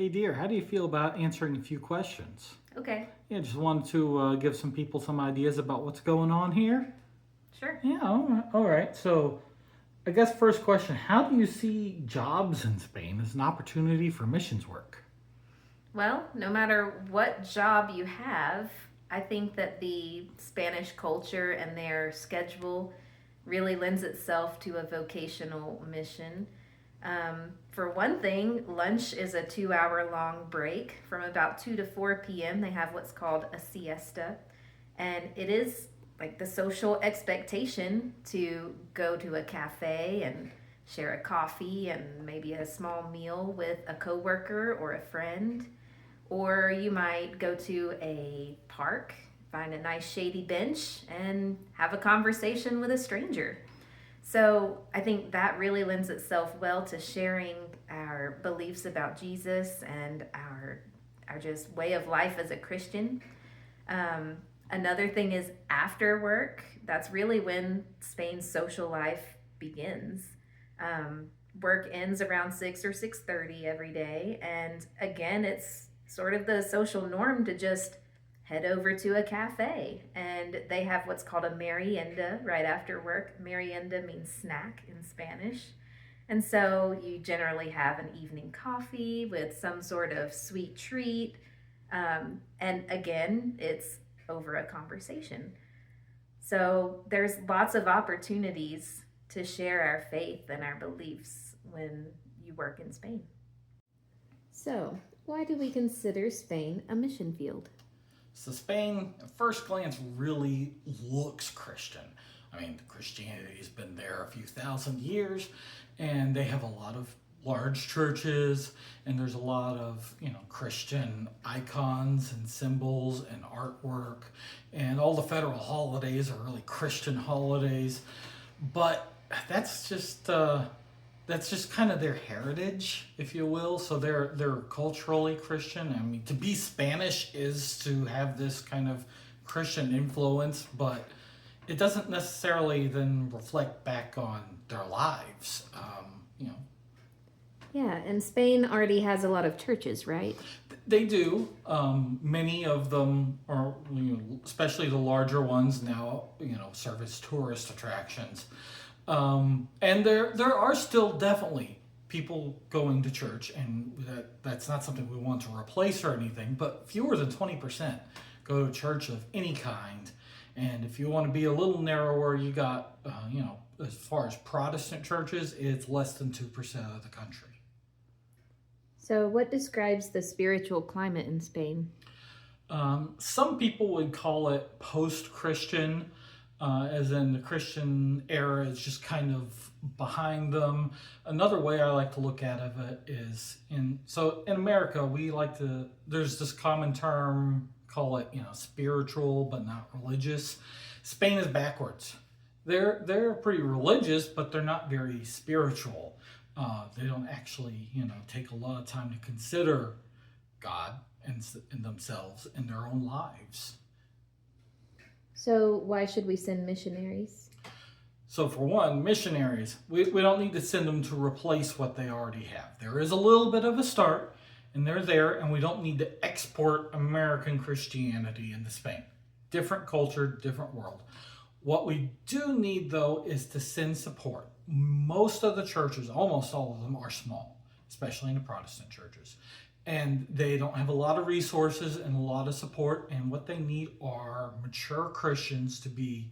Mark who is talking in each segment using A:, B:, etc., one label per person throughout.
A: Hey dear, how do you feel about answering a few questions?
B: Okay,
A: Yeah, just wanted to give some people some ideas about what's going on here.
B: sure.
A: Yeah, all right. So, I guess first question: how do you see jobs in Spain as an opportunity for missions work?
B: Well, no matter what job you have, I think that the Spanish culture and their schedule really lends itself to a vocational mission. For one thing, lunch is a 2 hour long break from about 2 to 4 p.m. They have what's called a siesta, and it is like the social expectation to go to a cafe and share a coffee and maybe a small meal with a coworker or a friend. Or you might go to a park, find a nice shady bench, and have a conversation with a stranger. So I think that really lends itself well to sharing our beliefs about Jesus and our just way of life as a Christian. Um, Another thing is after work. That's really when Spain's social life begins. Um, Work ends around 6 or 6:30 every day, and again, it's sort of the social norm to just head over to a cafe, and they have what's called a merienda right after work. Merienda means snack in Spanish. And so you generally have an evening coffee with some sort of sweet treat. And again, it's over a conversation. So there's lots of opportunities to share our faith and our beliefs when you work in Spain. So, why do we consider Spain a mission field?
A: So, Spain, at first glance, really looks Christian. I mean, Christianity has been there a few thousand years, and they have a lot of large churches, and there's a lot of Christian icons and symbols and artwork, and all the federal holidays are really Christian holidays. But that's just uh, that's just kind of their heritage, if you will. So they're culturally Christian. I mean, to be Spanish is to have this kind of Christian influence, but it doesn't necessarily then reflect back on their lives.
B: Yeah, and Spain already has a lot of churches, right?
A: They do. Many of them are, especially the larger ones now, serve as tourist attractions. And there are still definitely people going to church, and that's not something we want to replace or anything. But fewer than 20% go to church of any kind. And if you want to be a little narrower, you got, as far as Protestant churches, it's less than 2% of the country.
B: So, what describes the spiritual climate in Spain?
A: Some people would call it post-Christian, as in the Christian era is just kind of behind them. Another way I like to look at it is in America we like to there's this common term, call it spiritual but not religious. Spain is backwards. They're pretty religious, but they're not very spiritual. They don't actually take a lot of time to consider God and themselves in their own lives.
B: So, why should we send missionaries?
A: So, for one, missionaries, we don't need to send them to replace what they already have. There is a little bit of a start, and they're there, and we don't need to export American Christianity into Spain. Different culture, different world. What we do need, though, is to send support. Most of the churches, almost all of them, are small, especially in the Protestant churches. And they don't have a lot of resources and a lot of support. And what they need are mature Christians to be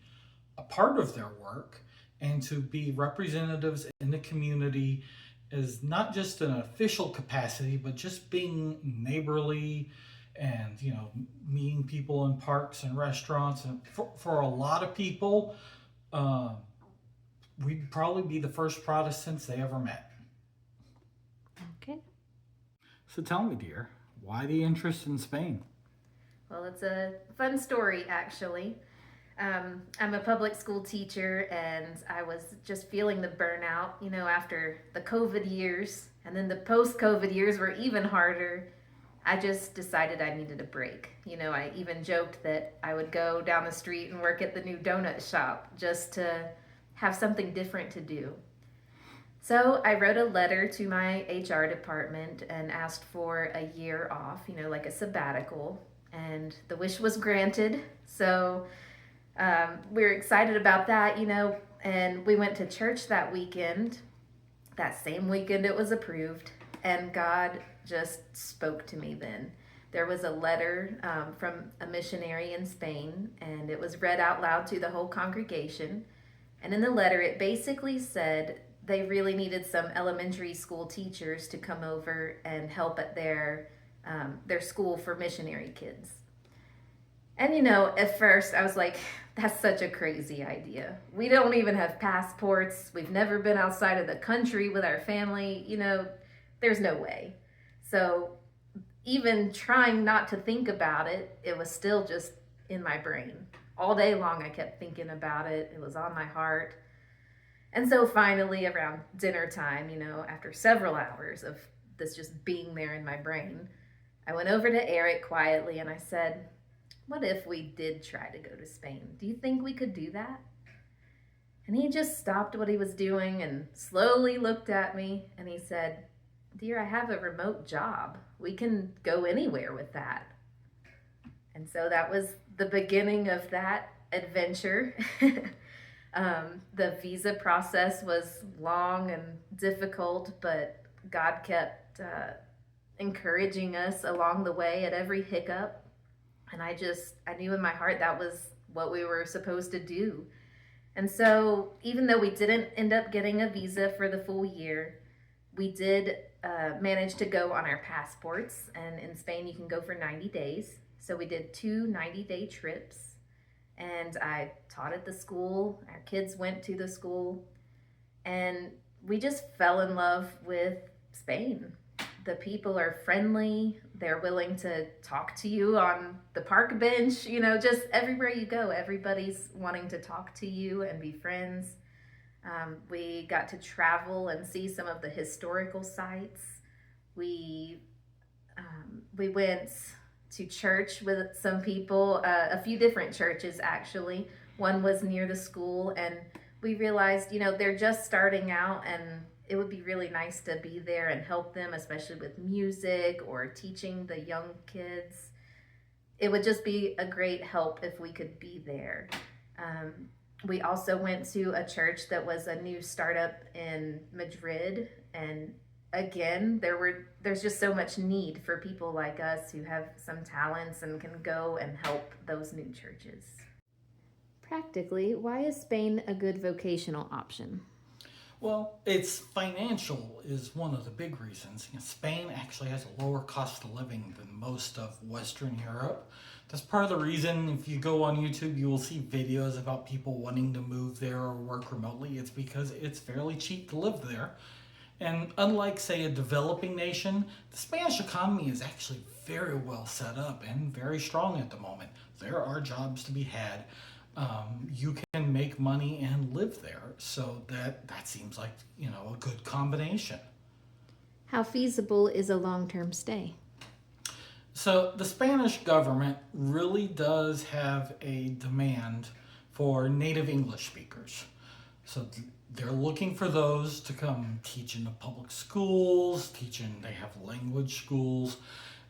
A: a part of their work and to be representatives in the community as not just an official capacity, but just being neighborly and meeting people in parks and restaurants. And for a lot of people, uh, we'd probably be the first Protestants they ever met.
B: Okay.
A: So tell me, dear, why the interest in Spain?
B: Well, it's a fun story, actually. I'm a public school teacher, and I was just feeling the burnout, after the COVID years. And then the post COVID years were even harder. I just decided I needed a break. I even joked that I would go down the street and work at the new donut shop just to have something different to do. So I wrote a letter to my HR department and asked for a year off, like a sabbatical, and the wish was granted. So we were excited about that, and we went to church that weekend. That same weekend it was approved, and God just spoke to me then. There was a letter from a missionary in Spain, and it was read out loud to the whole congregation. And in the letter, it basically said they really needed some elementary school teachers to come over and help at their school for missionary kids. And at first I was like, that's such a crazy idea. We don't even have passports. We've never been outside of the country with our family. There's no way. So even trying not to think about it, it was still just in my brain. All day long I kept thinking about it. It was on my heart. And so finally around dinner time, after several hours of this just being there in my brain, I went over to Eric quietly and I said, what if we did try to go to Spain? Do you think we could do that? And he just stopped what he was doing and slowly looked at me and he said, dear, I have a remote job. We can go anywhere with that. And so that was the beginning of that adventure. The visa process was long and difficult, but God kept encouraging us along the way at every hiccup. And I knew in my heart that was what we were supposed to do. And so even though we didn't end up getting a visa for the full year, we did manage to go on our passports. And in Spain, you can go for 90 days. So we did 2 90-day trips. And I taught at the school. Our kids went to the school. And we just fell in love with Spain. The people are friendly. They're willing to talk to you on the park bench. Just everywhere you go, everybody's wanting to talk to you and be friends. We got to travel and see some of the historical sites. We went to church with some people, a few different churches actually. One was near the school, and we realized, they're just starting out, and it would be really nice to be there and help them, especially with music or teaching the young kids. It would just be a great help if we could be there. We also went to a church that was a new startup in Madrid, and again, there's just so much need for people like us who have some talents and can go and help those new churches. Practically, why is Spain a good vocational option?
A: Well, it's financial is one of the big reasons. Spain actually has a lower cost of living than most of Western Europe. That's part of the reason if you go on YouTube, you will see videos about people wanting to move there or work remotely. It's because it's fairly cheap to live there. And unlike, say, a developing nation, the Spanish economy is actually very well set up and very strong at the moment. There are jobs to be had. You can make money and live there. So that seems like, a good combination.
B: How feasible is a long-term stay?
A: So the Spanish government really does have a demand for native English speakers. So they're looking for those to come teach in the public schools, they have language schools,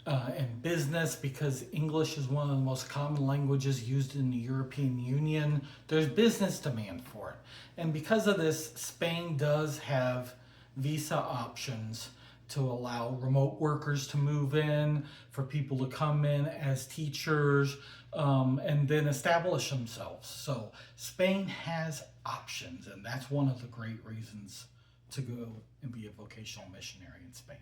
A: and business, because English is one of the most common languages used in the European Union. There's business demand for it. And because of this, Spain does have visa options to allow remote workers to move in, for people to come in as teachers, and then establish themselves. So Spain has options, and that's one of the great reasons to go and be a vocational missionary in Spain.